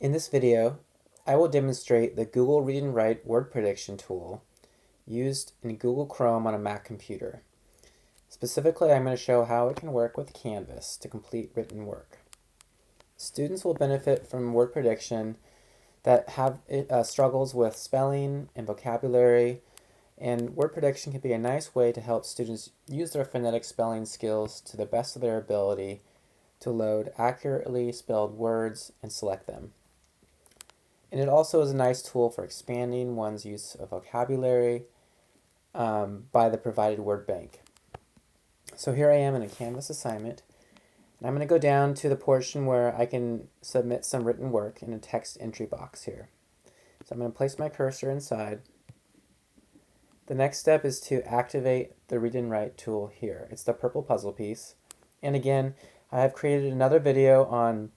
In this video, I will demonstrate the Google Read and Write word prediction tool used in Google Chrome on a Mac computer. Specifically, I'm going to show how it can work with Canvas to complete written work. Students will benefit from word prediction that have struggles with spelling and vocabulary, and word prediction can be a nice way to help students use their phonetic spelling skills to the best of their ability to load accurately spelled words and select them. And it also is a nice tool for expanding one's use of vocabulary by the provided word bank. So here I am in a Canvas assignment, and I'm going to go down to the portion where I can submit some written work in a text entry box here. So I'm going to place my cursor inside. The next step is to activate the Read and Write tool here. It's the purple puzzle piece. And again, I have created another video on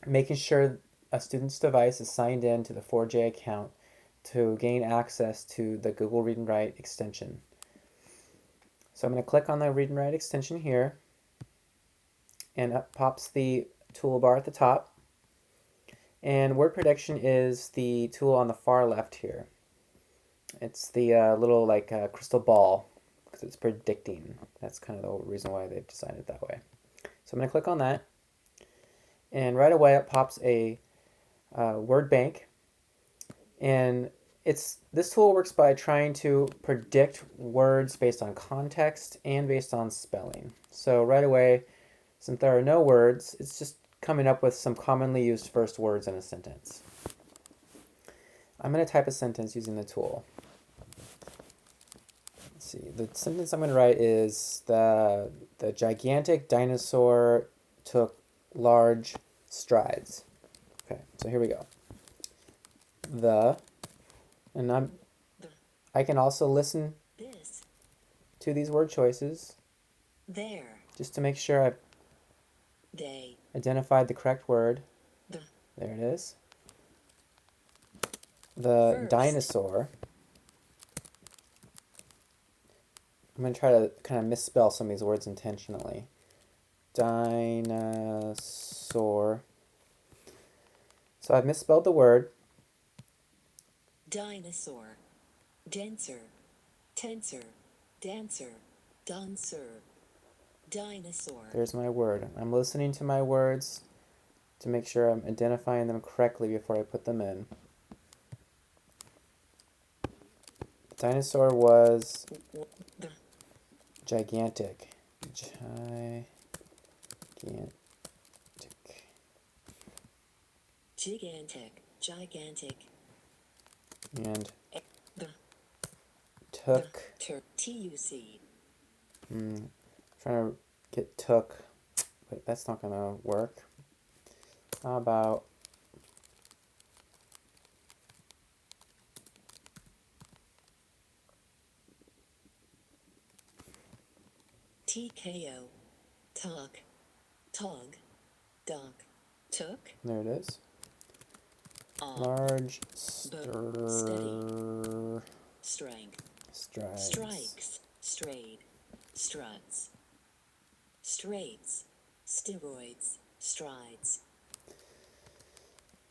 making sure a student's device is signed in to the 4J account to gain access to the Google Read and Write extension. So I'm going to click on the Read and Write extension here, and up pops the toolbar at the top. And word prediction is the tool on the far left here. It's the little crystal ball because it's predicting. That's kind of the reason why they've designed it that way. So I'm going to click on that, and right away it pops a word bank, and this tool works by trying to predict words based on context and based on spelling. So right away, since there are no words, it's just coming up with some commonly used first words in a sentence. I'm going to type a sentence using the tool. Let's see, the sentence I'm going to write is the gigantic dinosaur took large strides. Okay, so here we go. And I can also listen to these word choices just to make sure I've identified the correct word. There it is. The dinosaur. I'm going to try to kind of misspell some of these words intentionally. Dinosaur. So I've misspelled the word. Dinosaur, denser, tensor, dancer, dancer, dinosaur. There's my word. I'm listening to my words to make sure I'm identifying them correctly before I put them in. The dinosaur was gigantic. Gigantic. And took. T-U-C. Trying to get took. Wait, that's not gonna work. How about TKO. Talk. Tog. Doc. Took. there it is. Large Strength. strides. Strikes. Strayed. Struts. Straights. Steroids. Strides.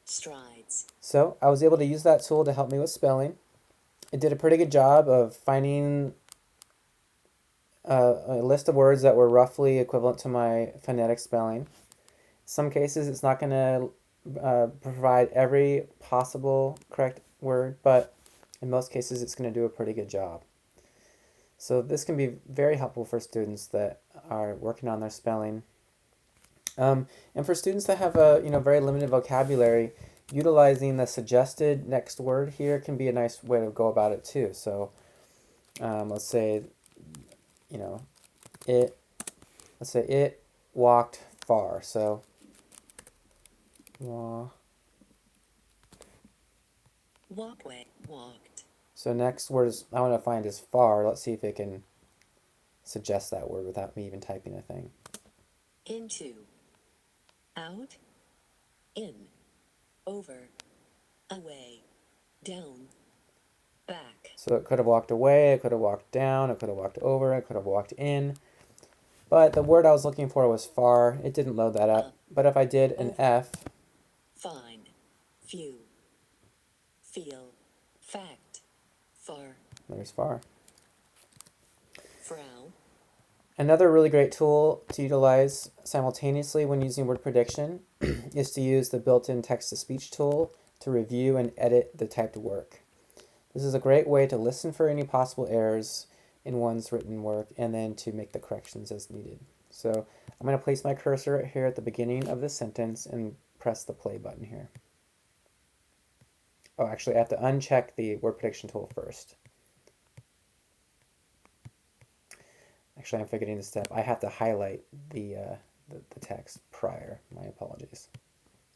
Strides. So I was able to use that tool to help me with spelling. It did a pretty good job of finding a list of words that were roughly equivalent to my phonetic spelling. In some cases, it's not going to provide every possible correct word, but in most cases, it's going to do a pretty good job. So this can be very helpful for students that are working on their spelling. And for students that have a very limited vocabulary, utilizing the suggested next word here can be a nice way to go about it too. So let's say it walked far. So Walkway. Walked. So next word I want to find is far. Let's see if it can suggest that word without me even typing a thing. Into. Out. In. Over. Away. Down. Back. So it could have walked away, it could have walked down, it could have walked over, it could have walked in. But the word I was looking for was far. It didn't load that up. But if I did an F, Find. few, feel, fact, far, There's far. frown, Another really great tool to utilize simultaneously when using word prediction is to use the built-in text-to-speech tool to review and edit the typed work. This is a great way to listen for any possible errors in one's written work and then to make the corrections as needed. So I'm going to place my cursor here at the beginning of this sentence and press the play button here. Oh, actually I have to uncheck the word prediction tool first. Actually, I'm forgetting a step. I have to highlight the text prior. My apologies.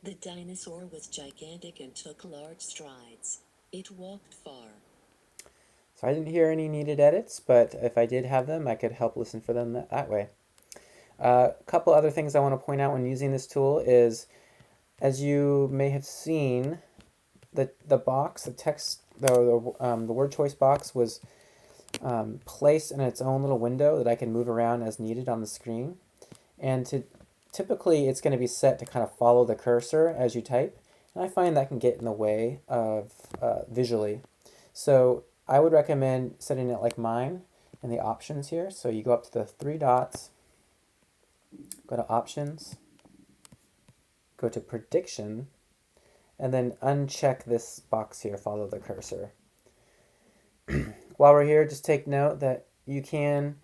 The dinosaur was gigantic and took large strides. It walked far. So I didn't hear any needed edits, but if I did have them, I could help listen for them that way. A couple other things I want to point out when using this tool is, as you may have seen, the box, the text, the word choice box was placed in its own little window that I can move around as needed on the screen. And typically it's going to be set to kind of follow the cursor as you type. And I find that can get in the way of visually. So I would recommend setting it like mine in the options here. So you go up to the three dots, go to options, go to prediction, and then uncheck this box here, follow the cursor. While we're here, just take note that you can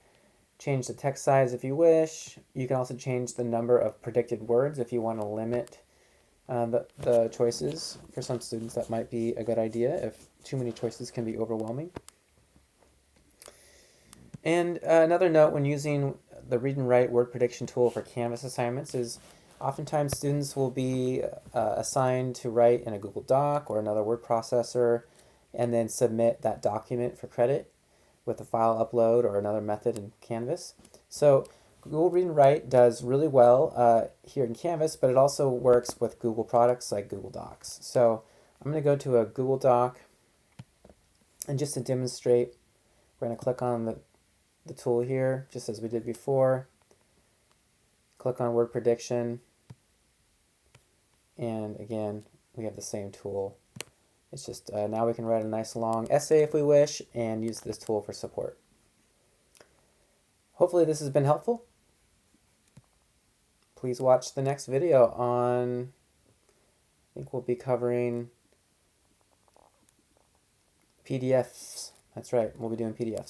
change the text size if you wish. You can also change the number of predicted words if you want to limit the choices. For some students, that might be a good idea if too many choices can be overwhelming. And another note when using the Read and Write word prediction tool for Canvas assignments is oftentimes students will be assigned to write in a Google Doc or another word processor and then submit that document for credit with a file upload or another method in Canvas. So Google Read and Write does really well here in Canvas, but it also works with Google products like Google Docs. So I'm going to go to a Google Doc, and just to demonstrate, we're going to click on the tool here, just as we did before. Click on word prediction, and again, we have the same tool. It's just now we can write a nice long essay if we wish and use this tool for support. Hopefully this has been helpful. Please watch the next video on, I think we'll be covering PDFs. That's right, we'll be doing PDFs.